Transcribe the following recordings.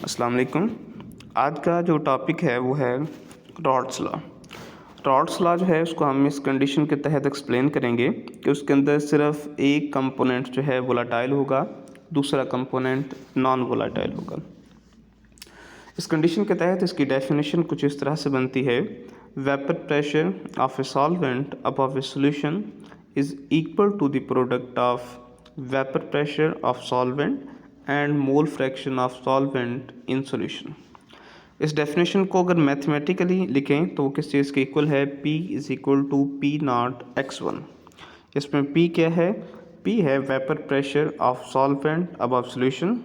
अस्सलाम वालेकुम। आज का जो टॉपिक है वो है रॉल्स लॉ। रॉल्स लॉ जो है उसको हम इस कंडीशन के तहत एक्सप्लेन करेंगे कि उसके अंदर सिर्फ एक कंपोनेंट जो है वोलेटाइल होगा, दूसरा कंपोनेंट नॉन वोलेटाइल होगा। इस कंडीशन के तहत इसकी डेफिनेशन कुछ इस तरह से बनती है: vapour pressure of a solvent above a solution is equal to the product of vapour pressure of solvent and mole fraction of solvent in solution. इस डेफिनेशन को अगर मैथमेटिकली लिखें तो वो किस चीज़ के इक्वल है? P is equal to P not x1। इसमें P क्या है? P है vapour pressure of solvent above solution,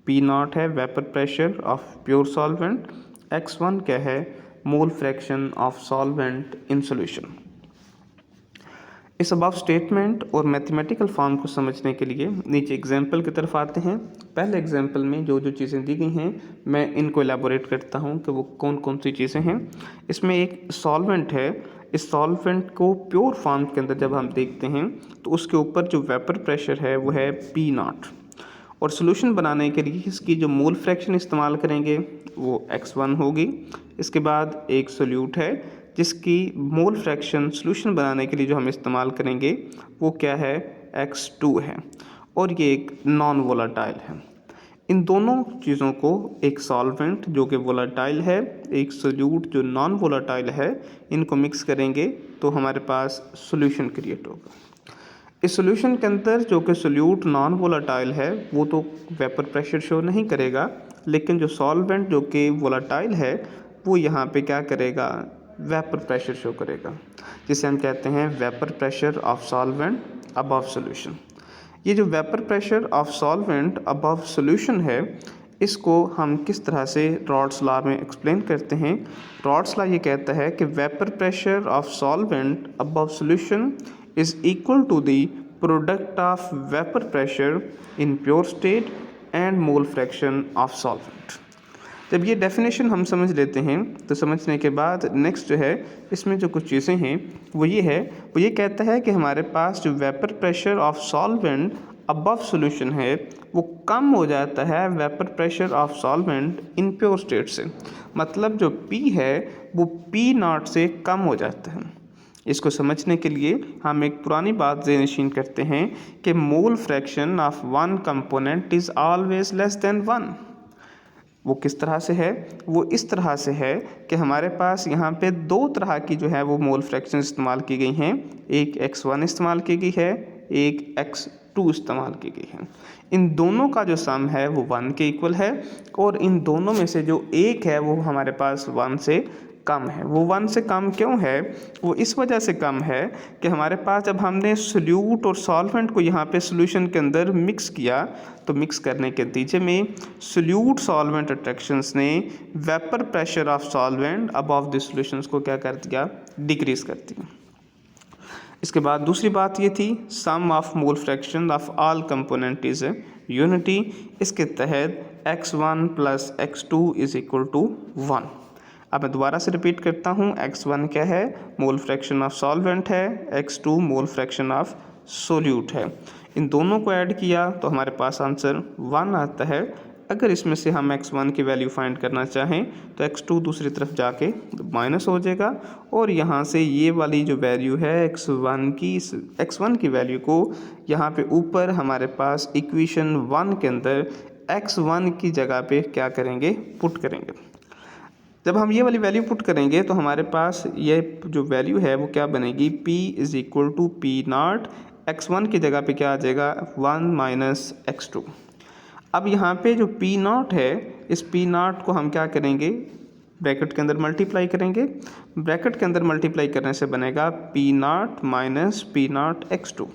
P not है vapour pressure of pure solvent, x1 क्या है? Mole fraction of solvent in solution. इस अबव स्टेटमेंट और mathematical form को समझने के लिए नीचे एग्जाम्पल की तरफ आते हैं। पहले एग्जाम्पल में जो जो चीज़ें दी गई हैं मैं इनको एलाबोरेट करता हूं कि वो कौन कौन सी चीज़ें हैं। इसमें एक सॉल्वेंट है। इस सॉल्वेंट को प्योर फॉर्म के अंदर जब हम देखते हैं तो उसके ऊपर जो वेपर प्रेशर है वो है P नॉट, और सोल्यूशन बनाने के लिए इसकी जो मोल फ्रैक्शन इस्तेमाल करेंगे वो x1 होगी। इसके बाद एक सोल्यूट है जिसकी मोल फ्रैक्शन सोल्यूशन बनाने के लिए जो हम इस्तेमाल करेंगे वो क्या है? x2 है, और ये एक नॉन वोलेटाइल है। इन दोनों चीज़ों को, एक सॉल्वेंट जो कि वोलेटाइल है, एक सोल्यूट जो नॉन वोलेटाइल है, इनको मिक्स करेंगे तो हमारे पास सोल्यूशन क्रिएट होगा। इस सॉल्यूशन के अंदर जो कि सोल्यूट नॉन वोलेटाइल है वो तो वेपर प्रेशर शो नहीं करेगा, लेकिन जो सॉल्वेंट जो कि वोलेटाइल है वो यहाँ पे क्या करेगा? वेपर प्रेशर शो करेगा, जिसे हम कहते हैं vapour pressure of solvent above solution. ये जो vapour pressure of solvent above solution है इसको हम किस तरह से रॉल्स लॉ में एक्सप्लेन करते हैं? रॉल्स लॉ ये कहता है कि vapour pressure of solvent above solution is equal to the product of vapor pressure in pure state and mole fraction of solvent। जब ये डेफिनेशन हम समझ लेते हैं तो समझने के बाद नेक्स्ट जो है इसमें जो कुछ चीज़ें हैं वो ये कहता है कि हमारे पास जो vapour pressure of solvent above solution है वो कम हो जाता है vapour pressure of solvent in pure state से। मतलब जो P है वो P नॉट से कम हो जाता है। इसको समझने के लिए हम एक पुरानी बात ज़हन करते हैं कि मोल fraction of one component is always less than one. वो किस तरह से है? वो इस तरह से है कि हमारे पास यहाँ पे दो तरह की जो है वो मोल फ्रैक्शन इस्तेमाल की गई हैं। एक x1 इस्तेमाल की गई है, एक x2 इस्तेमाल की गई है। इन दोनों का जो सम है वो 1 के इक्वल है, और इन दोनों में से जो एक है वो हमारे पास 1 से कम है। वो 1 से कम क्यों है? वो इस वजह से कम है कि हमारे पास जब हमने सोल्यूट और सॉल्वेंट को यहाँ पे सॉल्यूशन के अंदर मिक्स किया तो मिक्स करने के नतीजे में सोल्यूट सॉल्वेंट अट्रैक्शंस ने vapour pressure of solvent above the solutions को क्या कर दिया? डिक्रीज कर दिया। इसके बाद दूसरी बात ये थी sum of mole fraction of all component is unity. इसके तहत x1 plus x2 is equal to 1। अब मैं दोबारा से रिपीट करता हूँ, x1 क्या है? मोल फ्रैक्शन ऑफ सॉल्वेंट है, x2 mole fraction of solute है। इन दोनों को ऐड किया तो हमारे पास आंसर 1 आता है। अगर इसमें से हम x1 की वैल्यू फाइंड करना चाहें तो x2 दूसरी तरफ जाके माइनस हो जाएगा, और यहाँ से ये वाली जो वैल्यू है x1 की वैल्यू को यहाँ पे ऊपर हमारे पास इक्वेशन 1 के अंदर x1 की जगह पे क्या करेंगे? पुट करेंगे। जब हम ये वाली वैल्यू पुट करेंगे तो हमारे पास ये जो वैल्यू है वो क्या बनेगी? P is equal to P naught, x1 की जगह पे क्या आ जाएगा? 1 माइनस x2। अब यहाँ पे जो P नॉट है, इस P नॉट को हम क्या करेंगे? ब्रैकेट के अंदर मल्टीप्लाई करेंगे। ब्रैकेट के अंदर मल्टीप्लाई करने से बनेगा P not minus P naught x2।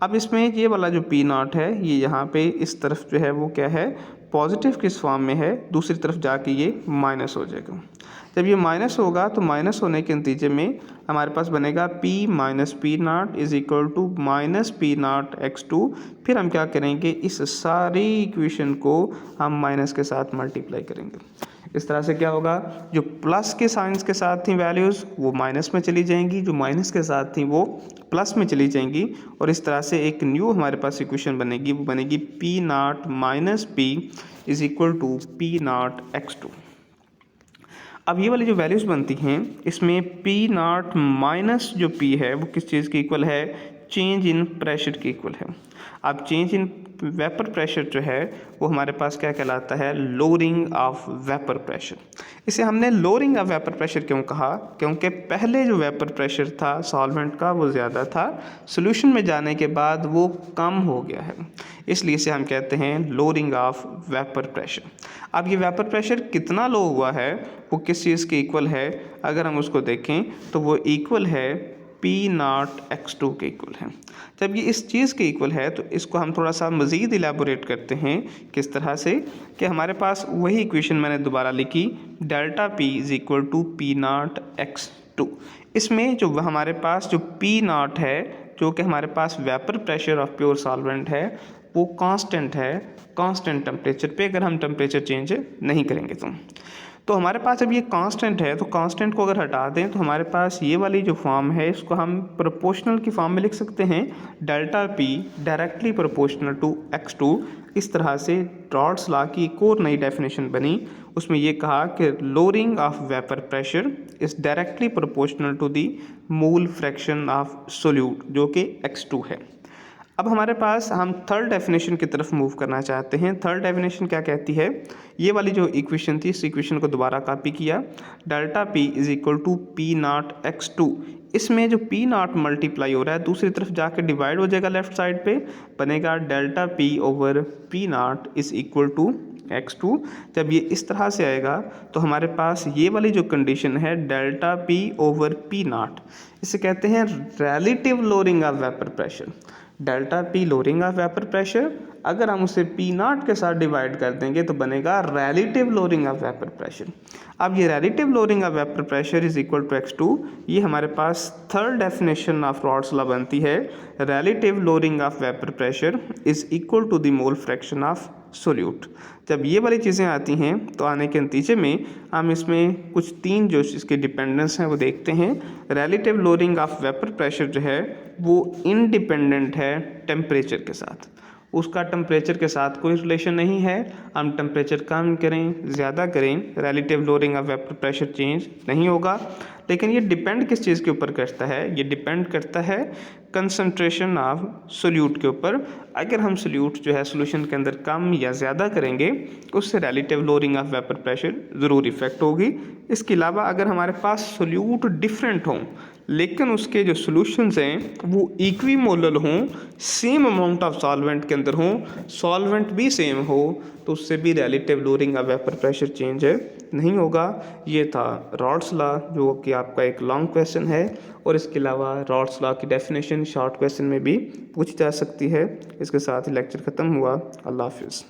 अब इसमें ये वाला जो P नॉट है ये यहाँ पे इस तरफ जो है वो क्या है? पॉजिटिव किस फॉर्म में है? दूसरी तरफ जाके ये माइनस हो जाएगा। जब ये माइनस होगा तो माइनस होने के नतीजे में हमारे पास बनेगा P minus P naught is equal to minus P naught x2। फिर हम क्या करेंगे? इस सारी इक्वेशन को हम माइनस के साथ मल्टीप्लाई करेंगे। इस तरह से क्या होगा, जो प्लस के साइंस के साथ थी वैल्यूज़ वो माइनस में चली जाएंगी, जो माइनस के साथ थी वो प्लस में चली जाएंगी, और इस तरह से एक न्यू हमारे पास इक्वेशन बनेगी, वो बनेगी p naught minus p is equal to P naught x2। अब ये वाली जो वैल्यूज़ बनती हैं इसमें पी नॉट माइनस जो पी है वो किस चीज़ के इक्वल है, चेंज इन प्रेशर के इक्वल है। अब चेंज इन वेपर प्रेशर जो है वो हमारे पास क्या कहलाता है, लोअरिंग ऑफ वेपर प्रेशर। इसे हमने लोअरिंग ऑफ वेपर प्रेशर क्यों कहा, क्योंकि पहले जो वेपर प्रेशर था सॉल्वेंट का वो ज़्यादा था, सॉल्यूशन में जाने के बाद वो कम हो गया है, इसलिए इसे हम कहते हैं लोअरिंग ऑफ वेपर प्रेशर। अब ये वेपर प्रेशर कितना लो हुआ है वो किस चीज़ के इक्वल है, अगर हम उसको देखें तो वो इक्वल है पी नॉट x2 के इक्वल है। जब ये इस चीज़ के इक्वल है तो इसको हम थोड़ा सा मज़ीद इलेबोरेट करते हैं, किस तरह से कि हमारे पास वही इक्वेशन मैंने दोबारा लिखी, delta p is equal to P naught x2। इसमें जो हमारे पास जो पी नॉट है, जो कि हमारे पास vapour pressure of pure solvent है, वो कांस्टेंट है, कांस्टेंट टेम्परेचर पे, अगर हम टेम्परेचर चेंज नहीं करेंगे तो हमारे पास जब ये कांस्टेंट है तो कांस्टेंट को अगर हटा दें तो हमारे पास ये वाली जो फॉर्म है इसको हम प्रोपोर्शनल की फॉर्म में लिख सकते हैं, delta p directly proportional to x2। इस तरह से रॉल्स लॉ की एक और नई डेफिनेशन बनी, उसमें ये कहा कि lowering of vapour pressure is directly proportional to the mole fraction of solute, जो कि x2 है। अब हमारे पास हम थर्ड डेफिनेशन की तरफ मूव करना चाहते हैं। थर्ड डेफिनेशन क्या कहती है, ये वाली जो इक्वेशन थी इस इक्वेशन को दोबारा कॉपी किया, delta p is equal to P naught x2। इसमें जो पी नॉट मल्टीप्लाई हो रहा है दूसरी तरफ जाके डिवाइड हो जाएगा लेफ्ट साइड पे, बनेगा delta p over p naught is equal to x2। जब ये इस तरह से आएगा तो हमारे पास ये वाली जो कंडीशन है delta p over p not, इसे कहते हैं relative lowering of vapour pressure. Delta P lowering of vapour pressure, अगर हम उसे पी नॉट के साथ डिवाइड कर देंगे तो बनेगा relative lowering of vapour pressure. अब ये relative lowering of vapour pressure is equal to x2, ये हमारे पास third definition of Raoult's law बनती है, relative lowering of vapour pressure is equal to the mole fraction of solute. जब ये वाली चीज़ें आती हैं तो आने के नतीजे में हम इसमें कुछ तीन जो इसके डिपेंडेंस हैं वो देखते हैं। Relative lowering of vapour pressure जो है वो इंडिपेंडेंट है टेम्परेचर के साथ, उसका टेम्परेचर के साथ कोई रिलेशन नहीं है। हम टेम्परेचर कम करें ज़्यादा करें, relative lowering of vapour pressure change नहीं होगा। लेकिन ये डिपेंड किस चीज़ के ऊपर करता है, ये डिपेंड करता है कंसंट्रेशन ऑफ सोल्यूट के ऊपर। अगर हम सोल्यूट जो है सोल्यूशन के अंदर कम या ज़्यादा करेंगे उससे relative lowering of vapour pressure ज़रूर इफेक्ट होगी। इसके अलावा अगर हमारे पास सोल्यूट डिफरेंट हों लेकिन उसके जो सॉल्यूशंस हैं वो इक्विमोलर हों, सेम अमाउंट ऑफ सॉल्वेंट के अंदर हों, सॉल्वेंट भी सेम हो, तो उससे भी relative lowering of vapour pressure change नहीं होगा। ये था रॉल्स लॉ, जो कि आपका एक लॉन्ग क्वेश्चन है, और इसके अलावा रॉल्स लॉ की डेफिनेशन शॉर्ट क्वेश्चन में भी पूछी जा सकती है। इसके साथ लेक्चर ख़त्म हुआ। अल्लाह हाफिज़।